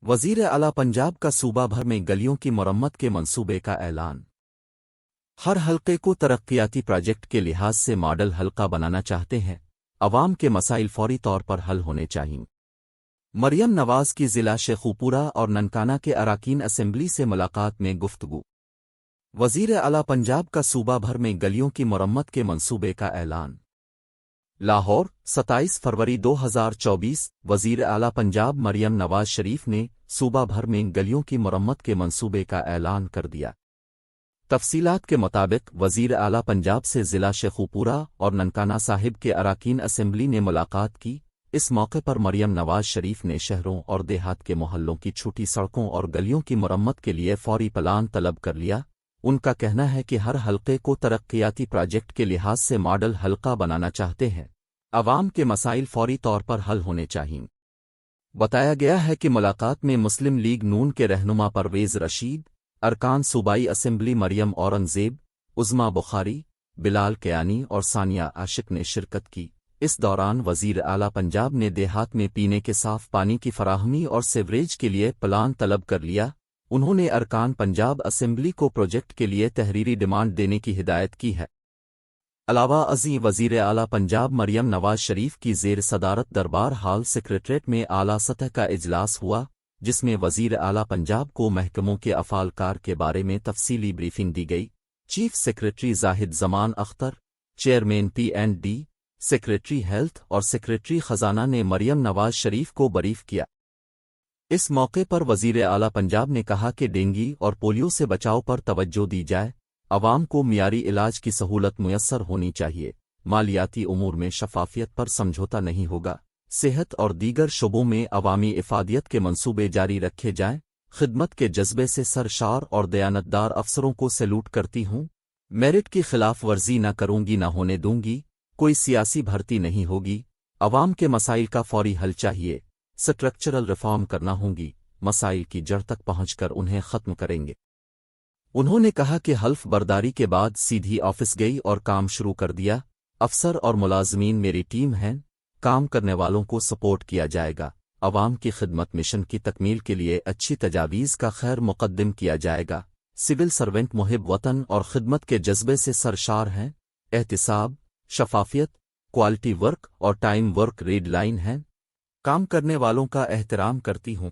وزیر اعلیٰ پنجاب کا صوبہ بھر میں گلیوں کی مرمت کے منصوبے کا اعلان۔ ہر حلقے کو ترقیاتی پروجیکٹ کے لحاظ سے ماڈل حلقہ بنانا چاہتے ہیں۔ عوام کے مسائل فوری طور پر حل ہونے چاہئیں۔ مریم نواز کی ضلع شیخوپورہ اور ننکانہ کے اراکین اسمبلی سے ملاقات میں گفتگو۔ وزیر اعلیٰ پنجاب کا صوبہ بھر میں گلیوں کی مرمت کے منصوبے کا اعلان۔ لاہور، 27 فروری 2024۔ وزیر اعلیٰ پنجاب مریم نواز شریف نے صوبہ بھر میں گلیوں کی مرمت کے منصوبے کا اعلان کر دیا۔ تفصیلات کے مطابق وزیر اعلیٰ پنجاب سے ضلع شیخوپورہ اور ننکانہ صاحب کے اراکین اسمبلی نے ملاقات کی۔ اس موقع پر مریم نواز شریف نے شہروں اور دیہات کے محلوں کی چھوٹی سڑکوں اور گلیوں کی مرمت کے لیے فوری پلان طلب کر لیا۔ ان کا کہنا ہے کہ ہر حلقے کو ترقیاتی پروجیکٹ کے لحاظ سے ماڈل حلقہ بنانا چاہتے ہیں۔ عوام کے مسائل فوری طور پر حل ہونے چاہئیں۔ بتایا گیا ہے کہ ملاقات میں مسلم لیگ نون کے رہنما پرویز رشید، ارکان صوبائی اسمبلی مریم اورنگزیب، عظما بخاری، بلال کیانی اور ثانیہ عاشق نے شرکت کی۔ اس دوران وزیر اعلیٰ پنجاب نے دیہات میں پینے کے صاف پانی کی فراہمی اور سیوریج کے لیے پلان طلب کر لیا۔ انہوں نے ارکان پنجاب اسمبلی کو پروجیکٹ کے لیے تحریری ڈیمانڈ دینے کی ہدایت کی ہے۔ علاوہ ازیں وزیر اعلیٰ پنجاب مریم نواز شریف کی زیر صدارت دربار ہال سیکریٹریٹ میں اعلیٰ سطح کا اجلاس ہوا، جس میں وزیر اعلیٰ پنجاب کو محکموں کے افعال کار کے بارے میں تفصیلی بریفنگ دی گئی۔ چیف سیکریٹری زاہد زمان Akhtar, chairman P&D، secretary health اور سیکریٹری خزانہ نے مریم نواز شریف کو بریف کیا۔ اس موقع پر وزیر اعلیٰ پنجاب نے کہا کہ ڈینگی اور پولیو سے بچاؤ پر توجہ دی جائے، عوام کو معیاری علاج کی سہولت میسر ہونی چاہیے، مالیاتی امور میں شفافیت پر سمجھوتا نہیں ہوگا، صحت اور دیگر شعبوں میں عوامی افادیت کے منصوبے جاری رکھے جائیں۔ خدمت کے جذبے سے سرشار اور دیانتدار افسروں کو سیلوٹ کرتی ہوں۔ میرٹ کی خلاف ورزی نہ کروں گی، نہ ہونے دوں گی، کوئی سیاسی بھرتی نہیں ہوگی، عوام کے مسائل کا فوری حل چاہیے، سٹرکچرل ریفارم کرنا ہوں گی، مسائل کی جڑ تک پہنچ کر انہیں ختم کریں گے۔ انہوں نے کہا کہ حلف برداری کے بعد سیدھی آفس گئی اور کام شروع کر دیا۔ افسر اور ملازمین میری ٹیم ہیں، کام کرنے والوں کو سپورٹ کیا جائے گا، عوام کی خدمت مشن کی تکمیل کے لیے اچھی تجاویز کا خیر مقدم کیا جائے گا۔ سول سرونٹ محب وطن اور خدمت کے جذبے سے سرشار ہیں، احتساب، شفافیت، کوالٹی ورک اور ٹائم ورک ریڈ لائن ہیں، کام کرنے والوں کا احترام کرتی ہوں۔